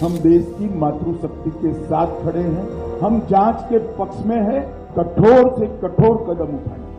हम देश की मातृशक्ति के साथ खड़े हैं। हम जांच के पक्ष में है, कठोर से कठोर कदम उठाएंगे।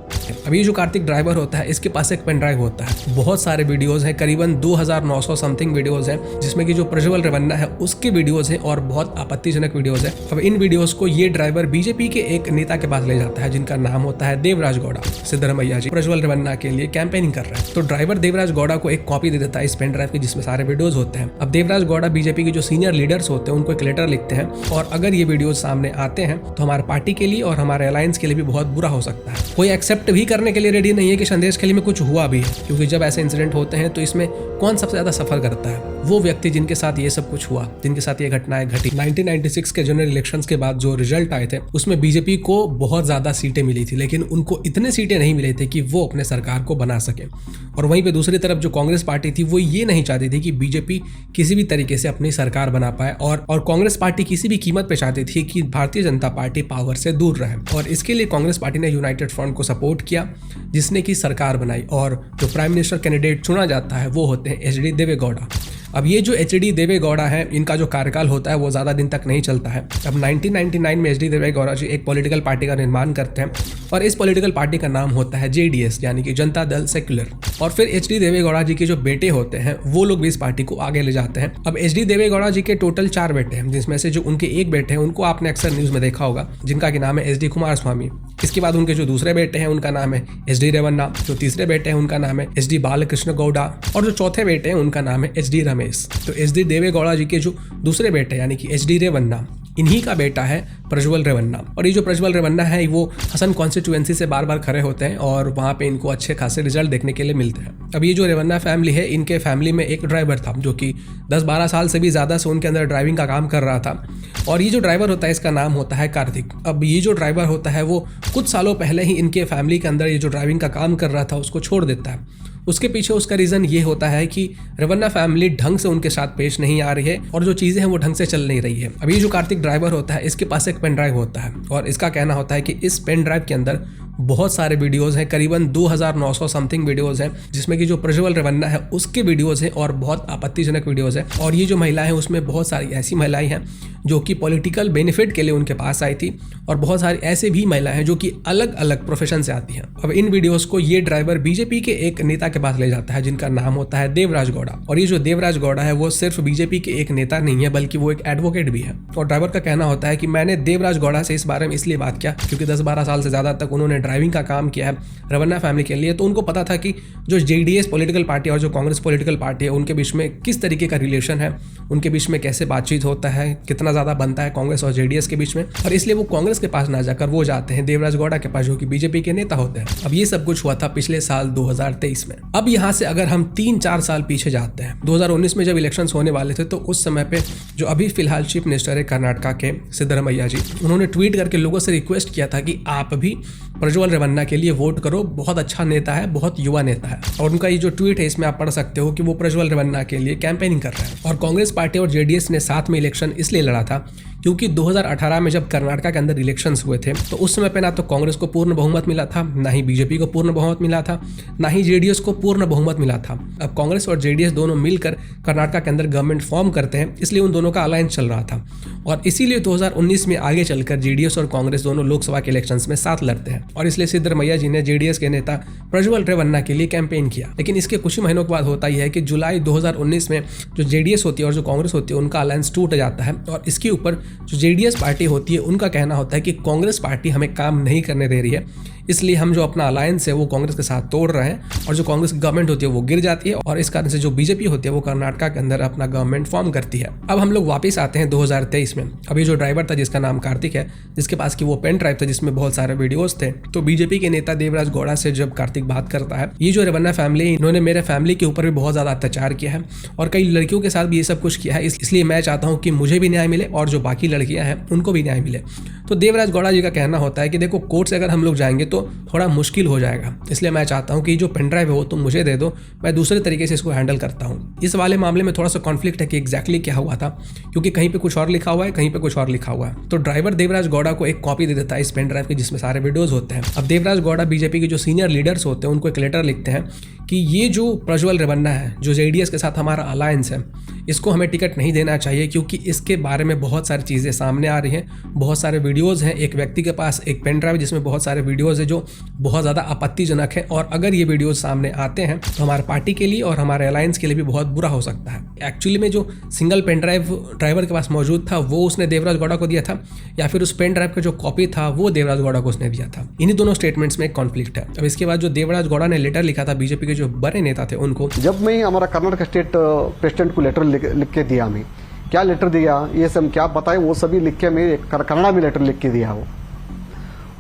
अब ये जो कार्तिक ड्राइवर होता है, इसके पास एक पेन ड्राइव होता है, बहुत सारे वीडियोस हैं, करीबन 2900 समथिंग वीडियोस हैं, जिसमें कि जो प्रज्वल रेवन्ना है उसके वीडियोस हैं और बहुत आपत्तिजनक वीडियोस हैं। अब इन वीडियोस को ये ड्राइवर बीजेपी के एक नेता के पास ले जाता है, जिनका नाम होता है देवराज गौड़ा। सिद्धरमैया जी प्रज्वल रेवन्ना के लिए कैंपेनिंग कर रहे हैं, तो ड्राइवर देवराज गौड़ा को एक कॉपी दे देता है इस पेन ड्राइव की, जिसमें सारे वीडियोज होते हैं। अब देवराज गौड़ा बीजेपी के जो सीनियर लीडर्स होते हैं उनको एक लेटर लिखते हैं, और अगर ये वीडियोज सामने आते हैं तो हमारे पार्टी के लिए और हमारे अलायंस के लिए भी बहुत बुरा हो सकता है। कोई एक्सेप्ट भी करने के लिए रेडी नहीं है कि संदेशखाली में कुछ हुआ भी है, क्योंकि जब ऐसे इंसिडेंट होते हैं तो इसमें कौन सबसे ज्यादा सफर करता है? वो व्यक्ति जिनके साथ ये सब कुछ हुआ, जिनके साथ ये घटनाएं घटी। 1996 के जनरल इलेक्शंस के बाद जो रिजल्ट आए थे उसमें बीजेपी को बहुत ज्यादा सीटें मिली थी, लेकिन उनको इतने सीटें नहीं मिले थे कि वो अपने सरकार को बना सके। और वहीं पे दूसरी तरफ जो कांग्रेस पार्टी थी वो ये नहीं चाहती थी कि बीजेपी किसी भी तरीके से अपनी सरकार बना पाए, और कांग्रेस पार्टी किसी भी कीमत पे चाहती थी कि भारतीय जनता पार्टी पावर से दूर रहे। और इसके लिए कांग्रेस पार्टी ने यूनाइटेड फ्रंट को सपोर्ट किया, जिसने की सरकार बनाई। और जो प्राइम मिनिस्टर कैंडिडेट चुना जाता है वो होते हैं एच.डी. देवेगौड़ा। अब ये जो एच.डी. देवेगौड़ा है, इनका जो कार्यकाल होता है वो ज़्यादा दिन तक नहीं चलता है। अब 1999 में एच.डी. देवेगौड़ा जी एक पॉलिटिकल पार्टी का निर्माण करते हैं, और इस पॉलिटिकल पार्टी का नाम होता है JDS, यानी कि जनता दल सेक्युलर। और फिर एच.डी. देवेगौड़ा जी के जो बेटे होते हैं वो लोग भी इस पार्टी को आगे ले जाते हैं। अब एच.डी. देवेगौड़ा जी के टोटल 4 बेटे हैं, जिसमें से जो उनके एक बेटे हैं उनको आपने अक्सर न्यूज़ में देखा होगा, जिनका कि नाम है एच.डी. कुमारस्वामी। इसके बाद उनके जो दूसरे बेटे हैं उनका नाम है एच.डी. रेवन्ना, जो तीसरे बेटे हैं उनका नाम है एच.डी. बालकृष्ण गौड़ा, और जो चौथे बेटे हैं उनका नाम है एच.डी. रमेश। तो एच.डी. देवेगौड़ा जी के जो दूसरे बेटे यानी कि एच.डी. रेवन्ना, इन्हीं का बेटा है प्रज्वल रेवन्ना। और ये जो प्रज्वल रेवन्ना है वो हसन कॉन्स्टिट्यूएंसी से बार बार खड़े होते हैं, और वहाँ पे इनको अच्छे खासे रिजल्ट देखने के लिए मिलते हैं। अब ये जो रेवन्ना फैमिली है, इनके फैमिली में एक ड्राइवर था जो कि 10-12 साल से भी ज़्यादा से उनके अंदर ड्राइविंग का काम कर रहा था, और ये जो ड्राइवर होता है इसका नाम होता है कार्तिक। अब ये जो ड्राइवर होता है वो कुछ सालों पहले ही इनके फैमिली के अंदर ये जो ड्राइविंग का काम कर रहा था उसको छोड़ देता है। उसके पीछे उसका रीज़न ये होता है कि रेवन्ना फैमिली ढंग से उनके साथ पेश नहीं आ रही है, और जो चीज़ें हैं वो ढंग से चल नहीं रही है। अब ये जो कार्तिक ड्राइवर होता है इसके पास एक पेन ड्राइव होता है, और इसका कहना होता है कि इस पेन ड्राइव के अंदर बहुत सारे वीडियोस हैं, करीबन 2900 समथिंग वीडियोस हैं, जिसमें कि जो प्रज्वल रेवन्ना है उसके वीडियोस हैं और बहुत आपत्तिजनक वीडियोस हैं। और ये जो महिलाएं हैं उसमें बहुत सारी ऐसी महिलाएं हैं जो कि पॉलिटिकल बेनिफिट के लिए उनके पास आई थी, और बहुत सारी ऐसे भी महिलाएं हैं जो कि अलग अलग प्रोफेशन से आती हैं। अब इन वीडियोस को ये ड्राइवर बीजेपी के एक नेता के पास ले जाता है, जिनका नाम होता है देवराज गौड़ा। और ये जो देवराज गौड़ा है वो सिर्फ बीजेपी के एक नेता नहीं है, बल्कि वो एक एडवोकेट भी है। और ड्राइवर का कहना होता है कि मैंने देवराज गौड़ा से इस बारे में इसलिए बात किया क्योंकि 10-12 साल से ज़्यादा तक उन्होंने ड्राइविंग का काम किया है रेवन्ना फैमिली के लिए, तो उनको पता था कि जो JDS पॉलिटिकल पार्टी और जो कांग्रेस पॉलिटिकल पार्टी है उनके बीच में किस तरीके का रिलेशन है, उनके बीच में कैसे बातचीत होता है, कितना ज़्यादा बनता है कांग्रेस और JDS के बीच में। और इसलिए वो कांग्रेस के पास ना जाकर वो जाते हैं देवराज गौड़ा के पास, जो कि बीजेपी के नेता होते हैं। अब ये सब कुछ हुआ था पिछले साल 2023 में। अब यहाँ से अगर हम 3-4 साल पीछे जाते हैं, 2019 में जब इलेक्शंस होने वाले थे, तो उस समय पे जो अभी फिलहाल चीफ मिनिस्टर है कर्नाटका के सिद्धरमैया जी, उन्होंने ट्वीट करके लोगों से रिक्वेस्ट किया था कि आप भी प्रज्वल रेवन्ना के लिए वोट करो, बहुत अच्छा नेता है, बहुत युवा नेता है। और उनका ये जो ट्वीट है इसमें आप पढ़ सकते हो कि वो प्रज्वल रेवन्ना के लिए कैंपेनिंग कर रहे हैं। और कांग्रेस पार्टी और JDS ने साथ में इलेक्शन इसलिए लड़ा था क्योंकि 2018 में जब कर्नाटका के अंदर इलेक्शंस हुए थे तो उस समय पे ना तो कांग्रेस को पूर्ण बहुमत मिला था, ना ही बीजेपी को पूर्ण बहुमत मिला था, ना ही JDS को पूर्ण बहुमत मिला था। अब कांग्रेस और JDS दोनों मिलकर कर्नाटका के अंदर गवर्नमेंट फॉर्म करते हैं, इसलिए उन दोनों का अलायंस चल रहा था। और इसीलिए 2019 में आगे चलकर JDS और कांग्रेस दोनों लोकसभा के इलेक्शंस में साथ लड़ते हैं, और इसलिए सिद्धरमैया जी ने JDS के नेता प्रज्वल रेवन्ना के लिए कैंपेन किया। लेकिन इसके कुछ ही महीनों के बाद होता यह है कि जुलाई 2019 में जो JDS होती है और जो कांग्रेस होती है उनका अलायंस टूट जाता है, और इसके ऊपर जो JDS पार्टी होती है उनका कहना होता है कि कांग्रेस पार्टी हमें काम नहीं करने दे रही है, इसलिए हम जो अपना अलायंस है वो कांग्रेस के साथ तोड़ रहे हैं, और जो कांग्रेस की गवर्नमेंट होती है वो गिर जाती है, और इस कारण से जो बीजेपी होती है वो कर्नाटका के अंदर अपना गवर्नमेंट फॉर्म करती है। अब हम लोग वापस आते हैं 2023 में। अभी जो ड्राइवर था जिसका नाम कार्तिक है, जिसके पास की वो पेन ड्राइव था जिसमें बहुत सारे वीडियोस थे, तो बीजेपी के नेता देवराज गौड़ा से जब कार्तिक बात करता है, ये जो रेवन्ना फैमिली है इन्होंने मेरे फैमिली के ऊपर भी बहुत ज्यादा अत्याचार किया है, और कई लड़कियों के साथ भी ये सब कुछ किया है, इसलिए मैं चाहता हूँ कि मुझे भी न्याय मिले और जो बाकी लड़कियां हैं उनको भी न्याय मिले। तो देवराज गौड़ा जी का कहना होता है कि देखो, कोर्ट से अगर हम लोग जाएंगे तो थोड़ा मुश्किल हो जाएगा। इसलिए मैं चाहता हूँ कि जो पेन ड्राइव है वो तुम मुझे दे दो, मैं दूसरे तरीके से इसको हैंडल करता हूँ। इस वाले मामले में थोड़ा सा कॉन्फ्लिक्ट है कि एग्जैक्टली क्या हुआ था, क्योंकि कहीं पे कुछ और लिखा हुआ है, कहीं पे कुछ और लिखा हुआ है। तो ड्राइवर देवराज गौड़ा को एक कॉपी दे देता है इस पेन ड्राइव की जिसमें सारे वीडियोज होते हैं। अब देवराज गौड़ा बीजेपी के जो सीनियर लीडर्स होते हैं उनको एक लेटर लिखते हैं कि ये जो प्रज्वल रेवन्ना है, जो जेडीएस के साथ हमारा अलायंस है, इसको हमें टिकट नहीं देना चाहिए, क्योंकि इसके बारे में बहुत सारी चीज़ें सामने आ रही हैं, बहुत सारे वीडियोज़ हैं। एक व्यक्ति के पास एक पेन ड्राइव जिसमें बहुत सारे वीडियोज़ है जो बहुत ज़्यादा आपत्तिजनक है, और अगर ये वीडियोज़ सामने आते हैं तो हमारे पार्टी के लिए और हमारे अलायंस के लिए भी बहुत बुरा हो सकता है। एक्चुअली में जो सिंगल पेन ड्राइव ड्राइवर के पास मौजूद था वो उसने देवराज गौड़ा को दिया था, या फिर उस पेन ड्राइव का जो कॉपी था वो देवराज गौड़ा को उसने दिया था। इन्हीं दोनों स्टेटमेंट्स में एक कॉन्फ्लिक्ट है। अब इसके बाद जो देवराज गौड़ा ने लेटर लिखा था बीजेपी के जो बड़े नेता थे उनको, जब मैं हमारा कर्नाटक स्टेट प्रेसिडेंट को लेटर लिख के दिया, मैं क्या लेटर दिया ये सब क्या बताए, वो सभी लिख के मैं कन्नड़ा में लेटर लिख के दिया।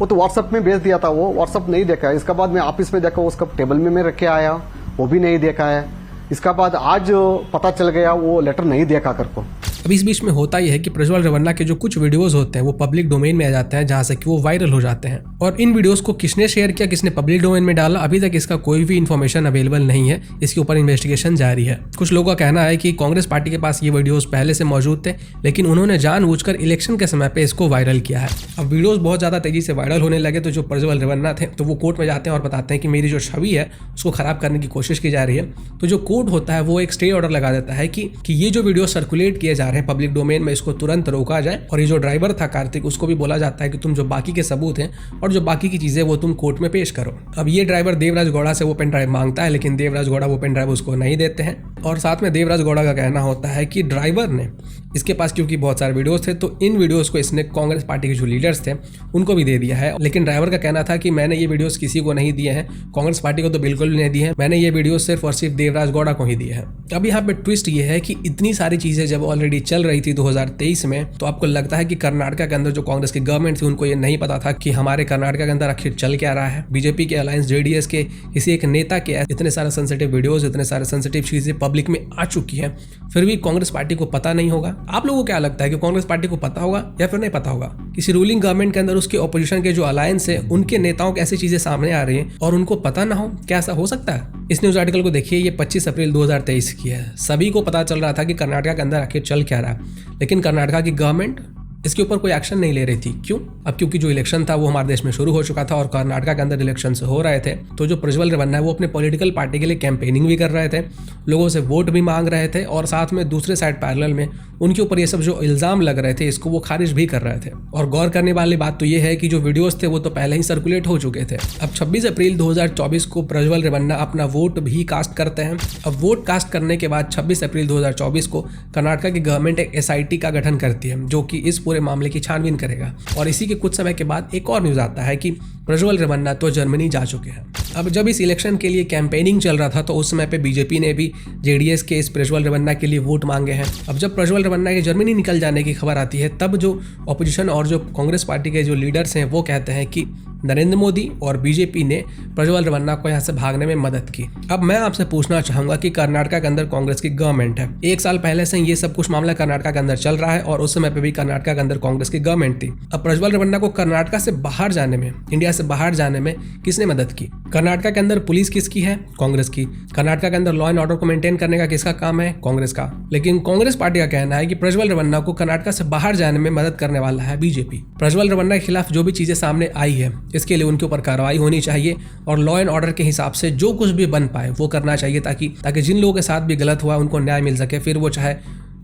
वो तो व्हाट्सएप में भेज दिया था, वो व्हाट्सएप नहीं देखा है। इसके बाद मैं ऑफिस में देखा, उसका टेबल में मैं रख के आया, वो भी नहीं देखा है। इसका बाद आज पता चल गया वो लेटर नहीं देखा कर को। अब इस बीच में होता यह है कि प्रज्वल रेवन्ना के जो कुछ वीडियोस होते हैं वो पब्लिक डोमेन में आ जाते हैं, जहां से कि वो वायरल हो जाते हैं। और इन वीडियोस को किसने शेयर किया, किसने पब्लिक डोमेन में डाला, अभी तक इसका कोई भी इन्फॉर्मेशन अवेलेबल नहीं है। इसके ऊपर इन्वेस्टिगेशन जारी है। कुछ लोगों का कहना है कि कांग्रेस पार्टी के पास ये वीडियोस पहले से मौजूद थे, लेकिन उन्होंने जानबूझकर इलेक्शन के समय पे इसको वायरल किया है। अब वीडियोस बहुत ज्यादा तेजी से वायरल होने लगे तो जो प्रज्वल रेवन्ना थे तो वो कोर्ट में जाते हैं और बताते हैं कि मेरी जो छवि है उसको खराब करने की कोशिश की जा रही है। तो जो कोर्ट होता है वो एक स्टे ऑर्डर लगा देता है कि ये जो वीडियो सर्कुलेट किए जा रहे हैं पब्लिक डोमेन में, इसको तुरंत रोका जाए। और ये जो ड्राइवर था कार्तिक, उसको भी बोला जाता है कि तुम जो बाकी के सबूत हैं और जो बाकी की चीजें वो तुम कोर्ट में पेश करो। अब ये ड्राइवर देवराज गौड़ा से वो पेन ड्राइव मांगता है, लेकिन देवराज गौड़ा वो पेन ड्राइव उसको नहीं देते हैं। और साथ में देवराज गौड़ा का कहना होता है कि ड्राइवर ने इसके पास क्योंकि बहुत सारे वीडियोस थे तो इन वीडियोस को इसने कांग्रेस पार्टी के जो लीडर्स थे उनको भी दे दिया है। लेकिन ड्राइवर का कहना था कि मैंने ये वीडियोस किसी को नहीं दिए हैं, कांग्रेस पार्टी को तो बिल्कुल भी नहीं दिए हैं, मैंने ये वीडियोस सिर्फ और सिर्फ देवराज गौड़ा को ही दिए हैं। अब यहाँ पे ट्विस्ट ये है कि इतनी सारी चीजें जब ऑलरेडी चल रही थी 2023 में, तो आपको लगता है कि कर्नाटक के अंदर जो कांग्रेस की गवर्नमेंट थी उनको ये नहीं पता था कि हमारे कर्नाटक के अंदर आखिर चल क्या रहा है। बीजेपी के अलायंस जेडीएस के किसी एक नेता के इतने सारे सेंसिटिव वीडियोस, इतने सारे सेंसिटिव चीजें पब्लिक में आ चुकी हैं, फिर भी कांग्रेस पार्टी को पता नहीं होगा। आप लोगों को क्या लगता है कि कांग्रेस पार्टी को पता होगा या फिर नहीं पता होगा? किसी रूलिंग गवर्नमेंट के अंदर उसके ऑपोजिशन के जो अलायंस है उनके नेताओं की ऐसी चीजें सामने आ रही हैं और उनको पता ना हो, क्या ऐसा हो सकता है? इस न्यूज आर्टिकल को देखिए, ये 25 अप्रैल 2023 की है। सभी को पता चल रहा था कि कर्नाटक के अंदर आखिर चल क्या रहा है, लेकिन कर्नाटक की गवर्नमेंट इसके ऊपर कोई एक्शन नहीं ले रही थी। क्यों? अब क्योंकि जो इलेक्शन था वो हमारे देश में शुरू हो चुका था और कर्नाटक के अंदर इलेक्शन हो रहे थे, तो जो प्रज्वल रेवन्ना है वो अपने पॉलिटिकल पार्टी के लिए कैंपेनिंग भी कर रहे थे, लोगों से वोट भी मांग रहे थे, और साथ में दूसरे साइड पैरेलल में उनके ऊपर ये सब जो इल्जाम लग रहे थे इसको वो खारिज भी कर रहे थे। और गौर करने वाली बात तो ये है कि जो वीडियोस थे वो तो पहले ही सर्कुलेट हो चुके थे। अब 26 अप्रैल 2024 को प्रज्वल रेवन्ना अपना वोट भी कास्ट करते हैं। अब वोट कास्ट करने के बाद 26 अप्रैल 2024 को कर्नाटक की गवर्नमेंट एक SIT का गठन करती है जो कि इस पूरे मामले की छानबीन करेगा। और इसी के कुछ समय के बाद एक और न्यूज आता है कि प्रज्वल रेवन्ना तो जर्मनी जा चुके हैं। अब जब इस इलेक्शन के लिए कैंपेनिंग चल रहा था तो उस समय पे बीजेपी ने भी जेडीएस के इस प्रज्वल रेवन्ना के लिए वोट मांगे हैं। अब जब प्रज्वल रेवन्ना के जर्मनी निकल जाने की खबर आती है तब जो ऑपोजिशन और जो कांग्रेस पार्टी के जो लीडर्स हैं वो कहते हैं कि नरेंद्र मोदी और बीजेपी ने प्रज्वल रेवन्ना को यहाँ से भागने में मदद की। अब मैं आपसे पूछना चाहूंगा कि कर्नाटक के अंदर कांग्रेस की गवर्नमेंट है, एक साल पहले से ये सब कुछ मामला कर्नाटक के अंदर चल रहा है और उस समय पे भी कर्नाटक के अंदर कांग्रेस की गवर्नमेंट थी। अब प्रज्वल रेवन्ना को कर्नाटक से बाहर जाने में, इंडिया से बाहर जाने में किसने मदद की? कर्नाटक के अंदर पुलिस किसकी है? कांग्रेस की। कर्नाटक के अंदर लॉ एंड ऑर्डर को मेंटेन करने का किसका काम है? कांग्रेस का। लेकिन कांग्रेस पार्टी का कहना है कि प्रज्वल रेवन्ना को कर्नाटक से बाहर जाने में मदद करने वाला है बीजेपी। प्रज्वल रेवन्ना के खिलाफ जो भी चीजें सामने आई है इसके लिए उनके ऊपर कार्रवाई होनी चाहिए और लॉ एंड ऑर्डर के हिसाब से जो कुछ भी बन पाए वो करना चाहिए ताकि जिन लोगों के साथ भी गलत हुआ उनको न्याय मिल सके, फिर वो चाहे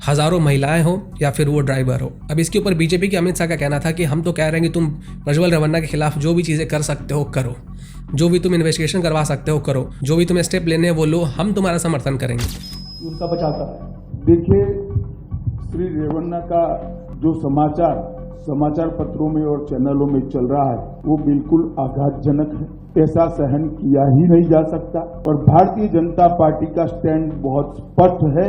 हजारों महिलाएं हो या फिर वो ड्राइवर हो। अब इसके ऊपर बीजेपी के अमित शाह का कहना था कि हम तो कह रहे हैं कि तुम प्रज्वल रेवन्ना के खिलाफ जो भी चीजें कर सकते हो करो, जो भी तुम इन्वेस्टिगेशन करवा सकते हो करो, जो भी तुम्हें स्टेप लेने वो लो, हम तुम्हारा समर्थन करेंगे। उनका बचाता है। देखिए, श्री रेवन्ना का जो समाचार पत्रों में और चैनलों में चल रहा है वो बिल्कुल आघातजनक है। ऐसा सहन किया ही नहीं जा सकता और भारतीय जनता पार्टी का स्टैंड बहुत स्पष्ट है।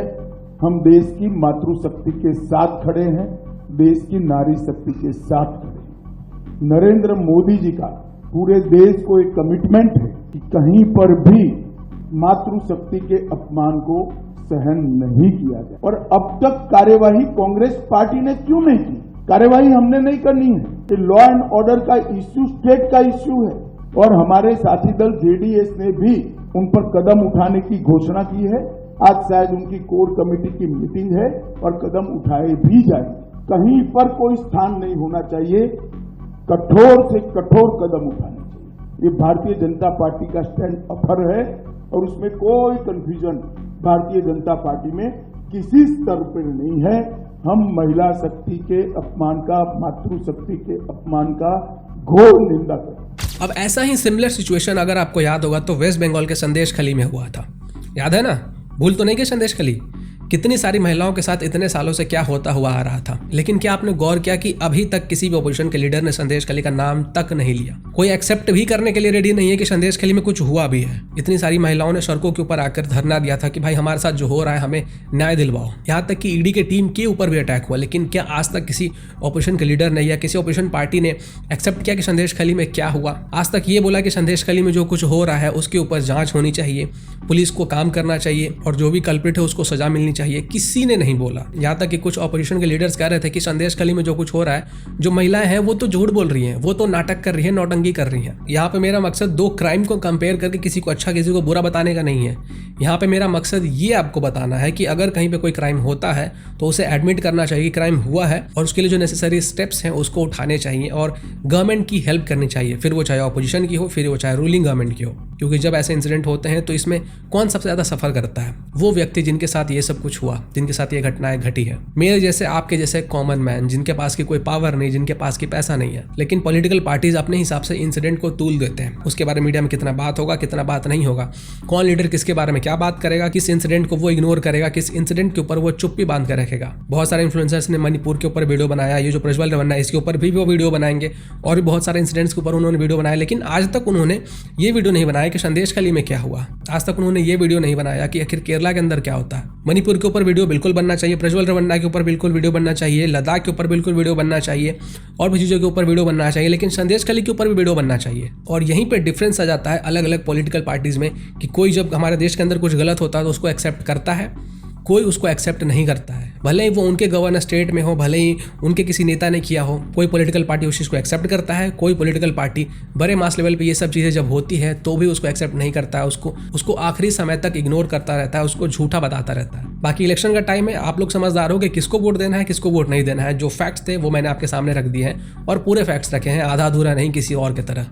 हम देश की मातृशक्ति के साथ खड़े हैं, देश की नारी शक्ति के साथ खड़े हैं। नरेंद्र मोदी जी का पूरे देश को एक कमिटमेंट है कि कहीं पर भी मातृशक्ति के अपमान को सहन नहीं किया जाए। और अब तक कार्यवाही कांग्रेस पार्टी ने क्यों नहीं की? कार्यवाही हमने नहीं करनी है। ये लॉ एंड ऑर्डर का इश्यू स्टेट का इश्यू है, और हमारे साथी दल जेडीएस ने भी उन पर कदम उठाने की घोषणा की है। आज शायद उनकी कोर कमेटी की मीटिंग है और कदम उठाए भी जाएंगे। कहीं पर कोई स्थान नहीं होना चाहिए, कठोर से कठोर कदम उठाने चाहिए। ये भारतीय जनता पार्टी का स्टैंड अपर है और उसमें कोई कंफ्यूजन भारतीय जनता पार्टी में किसी स्तर पर नहीं है। हम महिला शक्ति के अपमान का, मातृशक्ति के अपमान का घोर निंदा करते। अब ऐसा ही सिमिलर सिचुएशन अगर आपको याद होगा तो वेस्ट बंगाल के संदेश खली में हुआ था। याद है ना? भूल तो नहीं कि संदेश खली कितनी सारी महिलाओं के साथ इतने सालों से क्या होता हुआ आ रहा था। लेकिन क्या आपने गौर किया कि अभी तक किसी भी ओपोजिशन के लीडर ने संदेश खली का नाम तक नहीं लिया? कोई एक्सेप्ट भी करने के लिए रेडी नहीं है कि संदेश खली में कुछ हुआ भी है। इतनी सारी महिलाओं ने सड़कों के ऊपर आकर धरना दिया था कि भाई हमारे साथ जो हो रहा है हमें न्याय दिलवाओ। यहाँ तक कि ईडी के टीम के ऊपर भी अटैक हुआ। लेकिन क्या आज तक किसी ओपोजिशन के लीडर ने या किसी ओपोजिशन पार्टी ने एक्सेप्ट किया कि संदेश खली में क्या हुआ? आज तक ये बोला कि संदेश खली में जो कुछ हो रहा है उसके ऊपर जांच होनी चाहिए, पुलिस को काम करना चाहिए और जो भी कल्प्रिट है उसको सजा मिलनी चाहिए। किसी ने नहीं बोला। यहाँ तक कि कुछ ऑपोजिशन के लीडर्स कह रहे थे कि संदेश खली में जो कुछ हो रहा है, जो महिलाएं हैं वो तो झूठ बोल रही हैं, वो तो नाटक कर रही है, नौटंकी कर रही हैं। यहाँ पे मेरा मकसद दो क्राइम को कंपेयर करके किसी को अच्छा किसी को बुरा बताने का नहीं है। यहाँ पे मेरा मकसद ये आपको बताना है कि अगर कहीं पे कोई क्राइम होता है तो उसे एडमिट करना चाहिए कि क्राइम हुआ है और उसके लिए जो नेसेसरी स्टेप्स हैं उसको उठाने चाहिए और गवर्नमेंट की हेल्प करनी चाहिए, फिर वो चाहे ऑपोजिशन की हो, फिर वो चाहे रूलिंग गवर्नमेंट की हो। क्योंकि जब ऐसे इंसिडेंट होते हैं तो इसमें कौन सबसे ज़्यादा सफ़र करता है? वो व्यक्ति जिनके साथ ये सब कुछ हुआ, जिनके साथ ये घटनाएं घटी है। मेरे जैसे, आपके जैसे कॉमन मैन जिनके पास की कोई पावर नहीं, जिनके पास की पैसा नहीं है। लेकिन पॉलिटिकल पार्टीज अपने हिसाब से इंसिडेंट को तूल देते हैं। उसके बारे में मीडिया में कितना बात होगा, कितना बात नहीं होगा, कौन लीडर किसके बारे में क्या बात करेगा, किस इंसिडेंट को वो इग्नोर करेगा, किस इंसिडेंट के ऊपर वो चुप्पी बांध कर रखेगा। बहुत सारे इन्फ्लुएंसर्स ने मणिपुर के ऊपर वीडियो बनाया, ये जो प्रज्वल रेवन्ना है इसके ऊपर भी वो वीडियो बनाएंगे और भी बहुत सारे इंसिडेंट्स के ऊपर उन्होंने वीडियो बनाया। लेकिन आज तक उन्होंने ये वीडियो नहीं बनाया कि संदेश खली में क्या हुआ। आज तक उन्होंने ये वीडियो नहीं बनाया कि आखिर केरला के अंदर क्या होता है। मणिपुर के ऊपर वीडियो बिल्कुल बनना चाहिए, प्रज्वल रेवन्ना के ऊपर बिल्कुल वीडियो बनना चाहिए, लद्दाख के ऊपर बिल्कुल वीडियो बनना चाहिए और भी चीज़ों के ऊपर वीडियो बनना चाहिए, लेकिन संदेश खली के ऊपर भी वीडियो बनना चाहिए। और यहीं पे डिफरेंस आ जाता है अलग अलग पॉलिटिकल पार्टीज में कि कोई जब हमारे देश के अंदर कुछ गलत होता है तो उसको एक्सेप्ट करता है, कोई उसको एक्सेप्ट नहीं करता है। भले ही वो उनके गवर्नर स्टेट में हो, भले ही उनके किसी नेता ने किया हो, कोई पॉलिटिकल पार्टी उस चीज़ को एक्सेप्ट करता है, कोई पॉलिटिकल पार्टी बड़े मास लेवल पे ये सब चीज़ें जब होती है तो भी उसको एक्सेप्ट नहीं करता है, उसको आखिरी समय तक इग्नोर करता रहता है, उसको झूठा बताता रहता है। बाकी इलेक्शन का टाइम है, आप लोग समझदार हो कि किसको वोट देना है, किसको वोट नहीं देना है। जो फैक्ट्स थे वो मैंने आपके सामने रख दिए हैं और पूरे फैक्ट्स रखे हैं, आधा अधूरा नहीं किसी और की तरह।